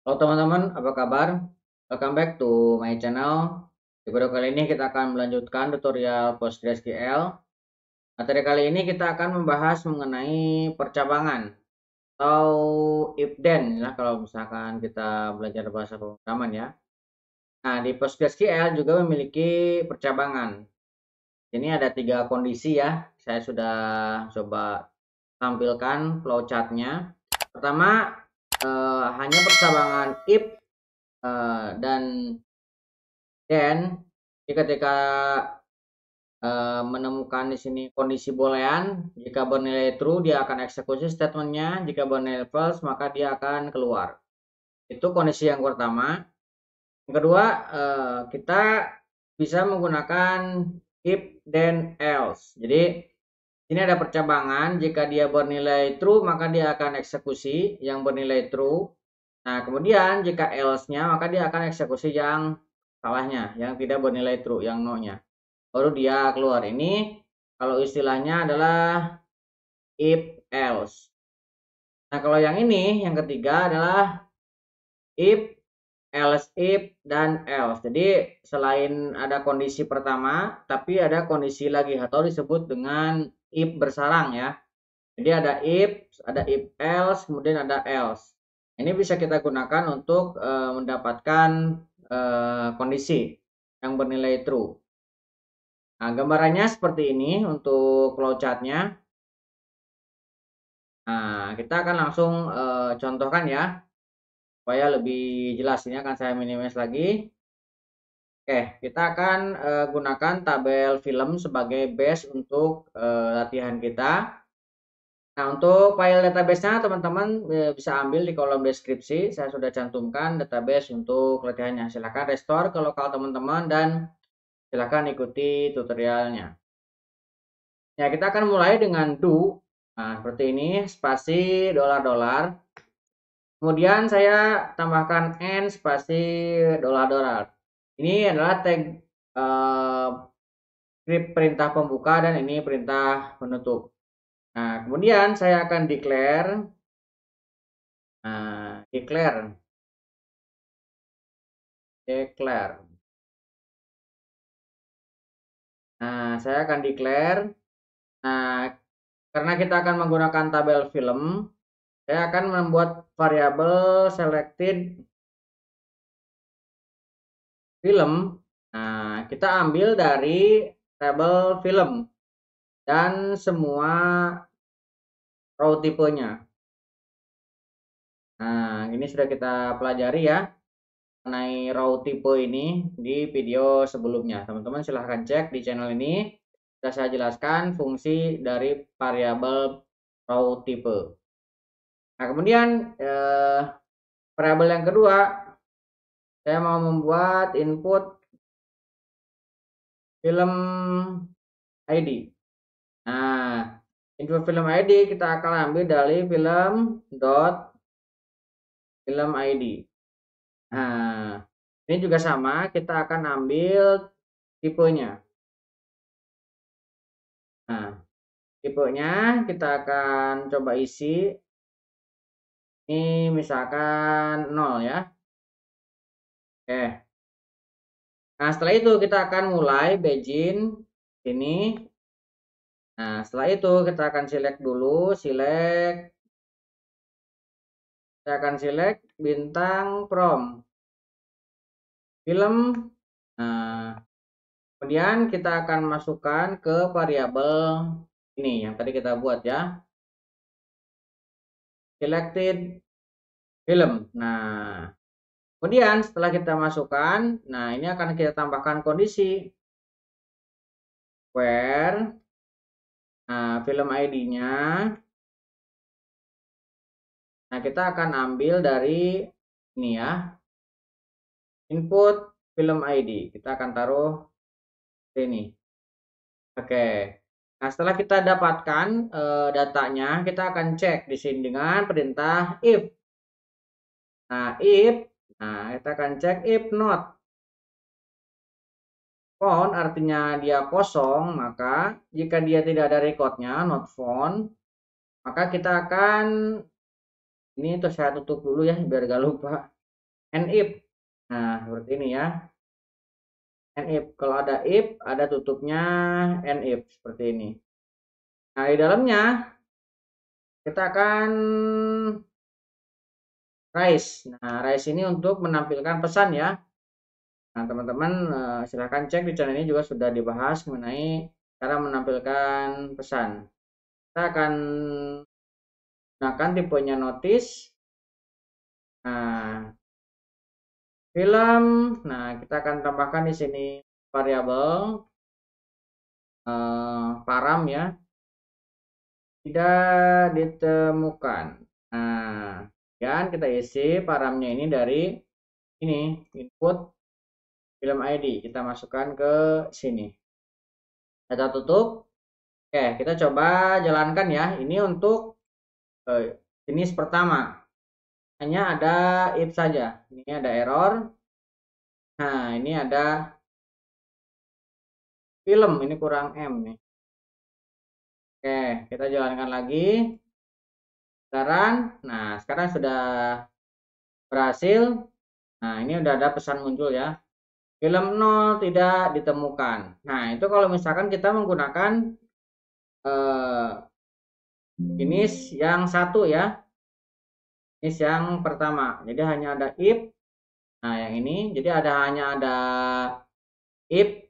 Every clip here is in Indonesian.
Halo teman-teman, apa kabar? Welcome back to my channel. Di video kali ini kita akan melanjutkan tutorial PostgreSQL. Materi kali ini kita akan membahas mengenai percabangan atau if then ya, kalau misalkan kita belajar bahasa pemrograman ya. Nah, di PostgreSQL juga memiliki percabangan. Ini ada 3 kondisi ya. Saya sudah coba tampilkan flowchartnya. Pertama, hanya percabangan if dan then ketika menemukan di sini kondisi boolean, jika bernilai true dia akan eksekusi statementnya, jika bernilai false maka dia akan keluar. Itu kondisi yang pertama. Yang kedua, kita bisa menggunakan if then else. Jadi ini ada percabangan, jika dia bernilai true maka dia akan eksekusi yang bernilai true. Nah, kemudian jika else-nya maka dia akan eksekusi yang salahnya, yang tidak bernilai true, yang no-nya. Baru dia keluar. Ini kalau istilahnya adalah if else. Nah, kalau yang ini, yang ketiga adalah if, else if, dan else. Jadi selain ada kondisi pertama, tapi ada kondisi lagi atau disebut dengan if bersarang ya. Jadi ada if else, kemudian ada else. Ini bisa kita gunakan untuk mendapatkan kondisi yang bernilai true. Nah, gambarannya seperti ini untuk flowchartnya. Nah, kita akan langsung contohkan ya, supaya lebih jelas. Ini akan saya minimize lagi. Oke, kita akan gunakan tabel film sebagai base untuk latihan kita. Nah, untuk file database-nya teman-teman bisa ambil di kolom deskripsi. Saya sudah cantumkan database untuk latihannya. Silahkan restore ke lokal teman-teman dan silahkan ikuti tutorialnya. Ya, kita akan mulai dengan do. Nah, seperti ini, spasi $. Kemudian saya tambahkan n spasi $. Ini adalah tag script perintah pembuka dan ini perintah penutup. Nah, kemudian saya akan declare. Nah, declare. Nah, saya akan declare. Nah, karena kita akan menggunakan tabel film, saya akan membuat variabel selected film. Nah, kita ambil dari tabel film dan semua row tipenya. Nah, ini sudah kita pelajari ya mengenai row tipe ini di video sebelumnya. Teman-teman silahkan cek di channel ini. Sudah saya jelaskan fungsi dari variabel row tipe. Nah, kemudian variabel yang kedua, saya mau membuat input film ID. Nah, input film ID kita akan ambil dari film ID. Nah, ini juga sama, kita akan ambil tipenya. Nah, tipenya kita akan coba isi. Ini misalkan 0 ya. Oke. Nah, setelah itu kita akan mulai begin ini. Nah, setelah itu kita akan select dulu, saya akan select bintang from film. Nah, kemudian kita akan masukkan ke variabel ini yang tadi kita buat ya, selected film. Nah, kemudian setelah kita masukkan, nah ini akan kita tambahkan kondisi where film ID-nya. Nah, kita akan ambil dari ini ya, input film ID. Kita akan taruh ini. Oke. Nah, setelah kita dapatkan datanya, kita akan cek di sini dengan perintah if. Nah, kita akan cek if not found, artinya dia kosong, maka jika dia tidak ada recordnya, not found, maka kita akan, ini tuh saya tutup dulu ya, biar gak lupa. and if. Nah, seperti ini ya. And if. Kalau ada if, ada tutupnya and if seperti ini. Nah, di dalamnya kita akan raise. Nah, raise ini untuk menampilkan pesan ya. Nah, teman-teman silahkan cek di channel ini juga sudah dibahas mengenai cara menampilkan pesan. Kita akan gunakan tipenya notice. Nah, film. Nah, kita akan tambahkan di sini variabel param ya. Tidak ditemukan. Nah, dan kita isi paramnya ini dari ini input film ID. Kita masukkan ke sini. Kita tutup. Oke, kita coba jalankan ya. Ini untuk jenis pertama. Hanya ada if saja. Ini ada error. Nah, ini ada film. Ini kurang M nih. Oke, kita jalankan lagi. Sekarang, nah sekarang sudah berhasil. Nah, ini udah ada pesan muncul ya. Film 0 tidak ditemukan. Nah, itu kalau misalkan kita menggunakan jenis yang satu ya. Jenis yang pertama. Jadi hanya ada if. Nah, yang ini jadi hanya ada if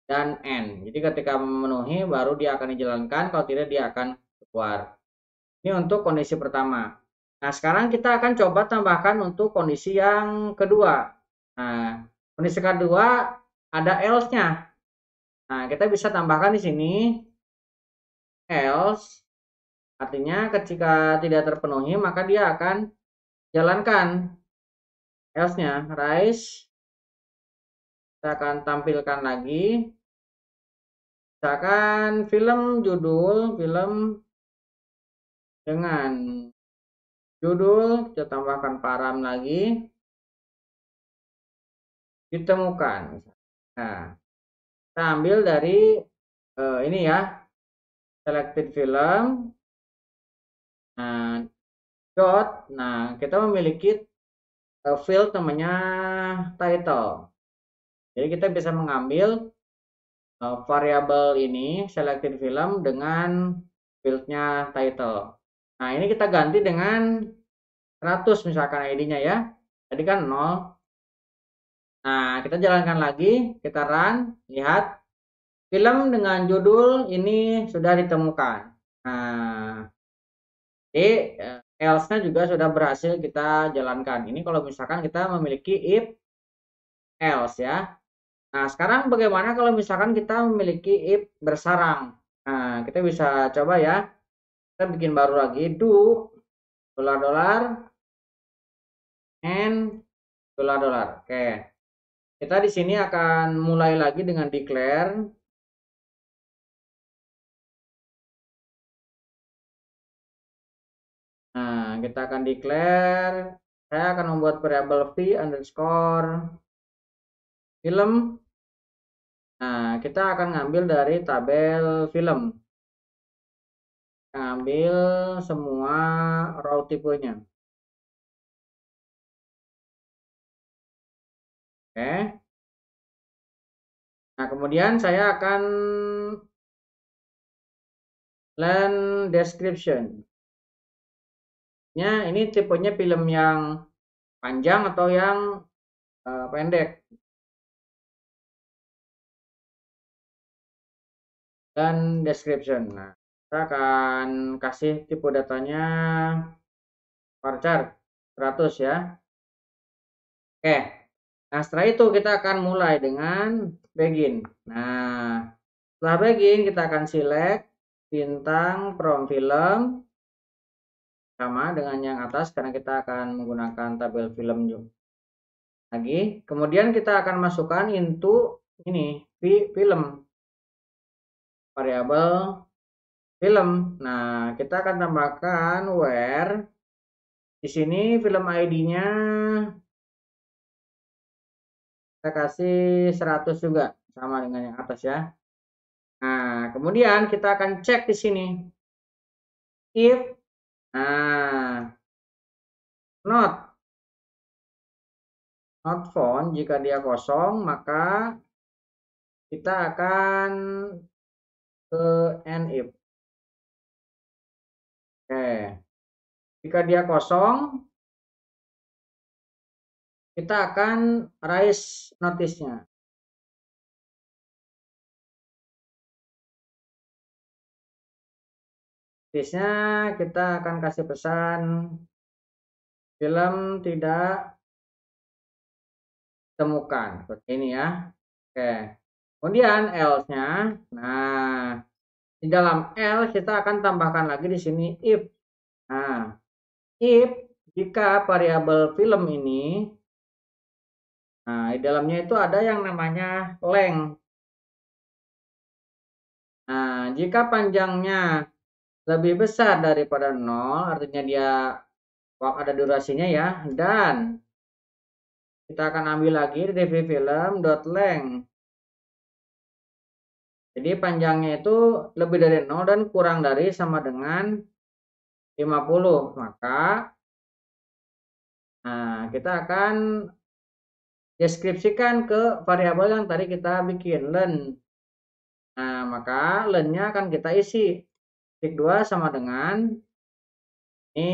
dan and. Jadi ketika memenuhi baru dia akan dijalankan, kalau tidak dia akan keluar. Ini untuk kondisi pertama. Nah, sekarang kita akan coba tambahkan untuk kondisi yang kedua. Nah, kondisi kedua ada else-nya. Nah, kita bisa tambahkan di sini else, artinya ketika tidak terpenuhi maka dia akan jalankan else-nya. Rise, kita akan tampilkan lagi. Misalkan film judul, film dengan judul, kita tambahkan param lagi, ditemukan. Nah, kita ambil dari ini ya, selected film. Nah, dot. Nah, kita memiliki field namanya title. Jadi kita bisa mengambil variabel ini selected film dengan fieldnya title. Nah, ini kita ganti dengan 100 misalkan ID-nya ya. Tadi kan 0. Nah, kita jalankan lagi, kita run, lihat film dengan judul ini sudah ditemukan. Nah, jadi else-nya juga sudah berhasil kita jalankan. Ini kalau misalkan kita memiliki if else ya. Nah, sekarang bagaimana kalau misalkan kita memiliki if bersarang? Nah, kita bisa coba ya. Kita bikin baru lagi do $$ and $. Oke. Kita di sini akan mulai lagi dengan declare. Nah, kita akan declare. Saya akan membuat variabel v underscore film. Nah, kita akan ngambil dari tabel film. Ambil semua row tipenya. Oke. Nah, kemudian saya akan line description. Ini tipenya film yang panjang atau yang pendek. Dan description. Nah, kita akan kasih tipe datanya varchar 100 ya. Oke. Nah, setelah itu kita akan mulai dengan begin. Nah, setelah begin kita akan select bintang from film sama dengan yang atas karena kita akan menggunakan tabel film juga. Lagi, kemudian kita akan masukkan into ini film variabel film. Nah, kita akan tambahkan where di sini film ID-nya kita kasih 100 juga sama dengan yang atas ya. Nah, kemudian kita akan cek di sini if, nah, not. not found, jika dia kosong maka kita akan ke nif. Oke, jika dia kosong kita akan raise notice-nya. Notice-nya kita akan kasih pesan film tidak temukan seperti ini ya. Oke, kemudian else-nya, nah di dalam else kita akan tambahkan lagi di sini if. Nah, if jika variabel film ini, nah di dalamnya itu ada yang namanya length. Nah, jika panjangnya lebih besar daripada 0, artinya dia ada durasinya ya, dan kita akan ambil lagi review film dot length. Jadi panjangnya itu lebih dari 0 dan kurang dari sama dengan 50. Maka nah, kita akan deskripsikan ke variabel yang tadi kita bikin, len. Nah, maka len-nya akan kita isi. Titik 2 sama dengan ini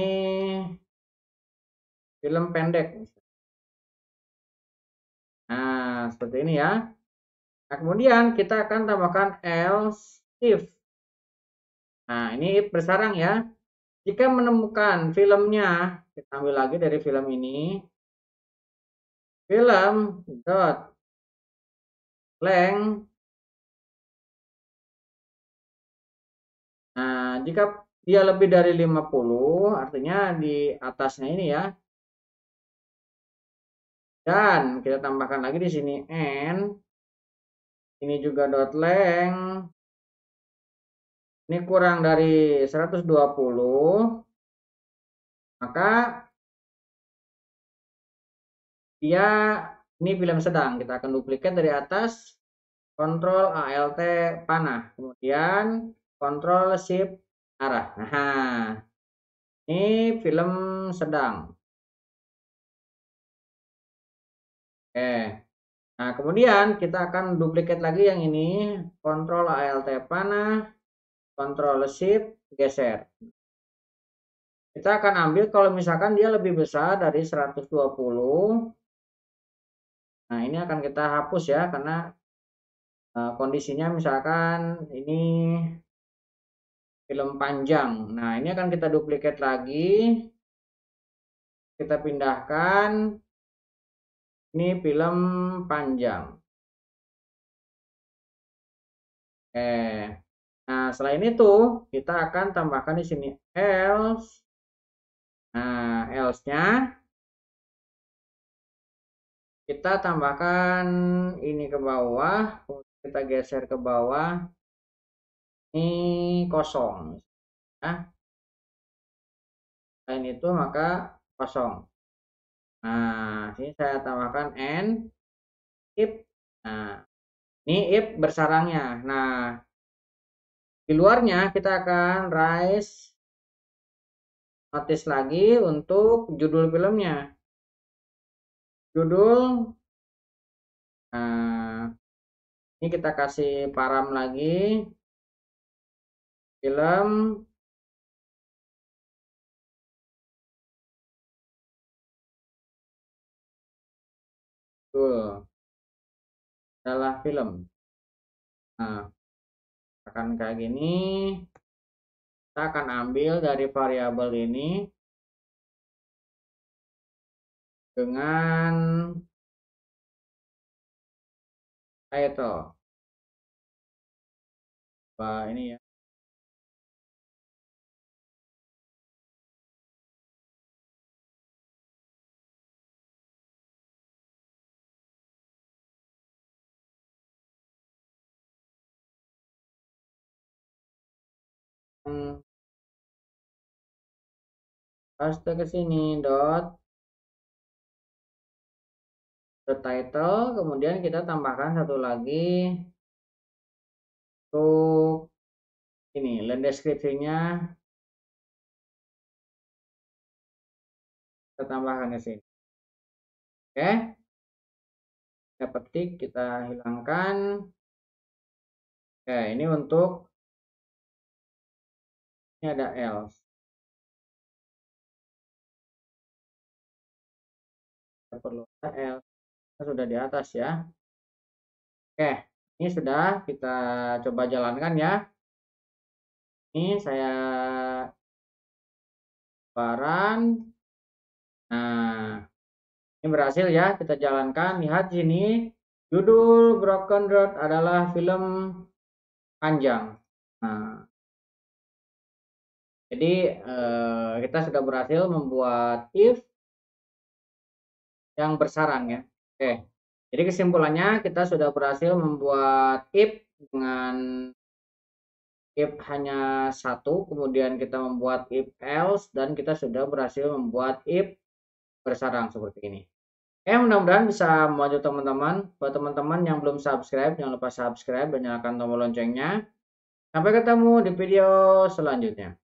film pendek. Nah, seperti ini ya. Nah, kemudian kita akan tambahkan else if. Nah, ini if bersarang ya. Jika menemukan filmnya, kita ambil lagi dari film ini. Film dot length. Nah, jika dia lebih dari 50, artinya di atasnya ini ya. Dan kita tambahkan lagi di sini n. Ini juga dot length. Ini kurang dari 120. Maka dia ini film sedang. Kita akan duplikat dari atas. Ctrl Alt panah. Kemudian Ctrl Shift arah. Nah, ini film sedang. Oke. Nah, kemudian kita akan duplikat lagi yang ini. Ctrl Alt panah. Ctrl Shift geser. Kita akan ambil kalau misalkan dia lebih besar dari 120. Nah, ini akan kita hapus ya, karena kondisinya misalkan ini film panjang. Nah, ini akan kita duplikat lagi. Kita pindahkan. Ini film panjang. Nah, selain itu kita akan tambahkan di sini else. Nah, else-nya kita tambahkan ini ke bawah, kita geser ke bawah. Ini kosong. Nah, selain itu maka kosong. Nah, sini saya tambahkan n if. Nah, ini if bersarangnya. Nah, di luarnya kita akan raise notice lagi untuk judul filmnya. Judul. Nah, ini kita kasih param lagi. Film judul adalah film. Nah, akan kayak gini. Kita akan ambil dari variabel ini dengan title. Wah, ini ya. Paste ke sini dot the title, kemudian kita tambahkan satu lagi untuk ini land deskripsinya, kita tambahkan ke sini. Oke, Kita petik, kita hilangkan. Oke, ini untuk ini ada else. Kita perlu ada else. Kita sudah di atas ya. Oke, ini sudah kita coba jalankan ya. Ini saya baran. Nah, ini berhasil ya kita jalankan. Lihat sini, judul Broken Road adalah film panjang. Nah, jadi kita sudah berhasil membuat if yang bersarang ya. Oke. Jadi kesimpulannya kita sudah berhasil membuat if dengan if hanya satu, kemudian kita membuat if else, dan kita sudah berhasil membuat if bersarang seperti ini. Mudah-mudahan bisa membantu teman-teman. Buat teman-teman yang belum subscribe, jangan lupa subscribe dan nyalakan tombol loncengnya. Sampai ketemu di video selanjutnya.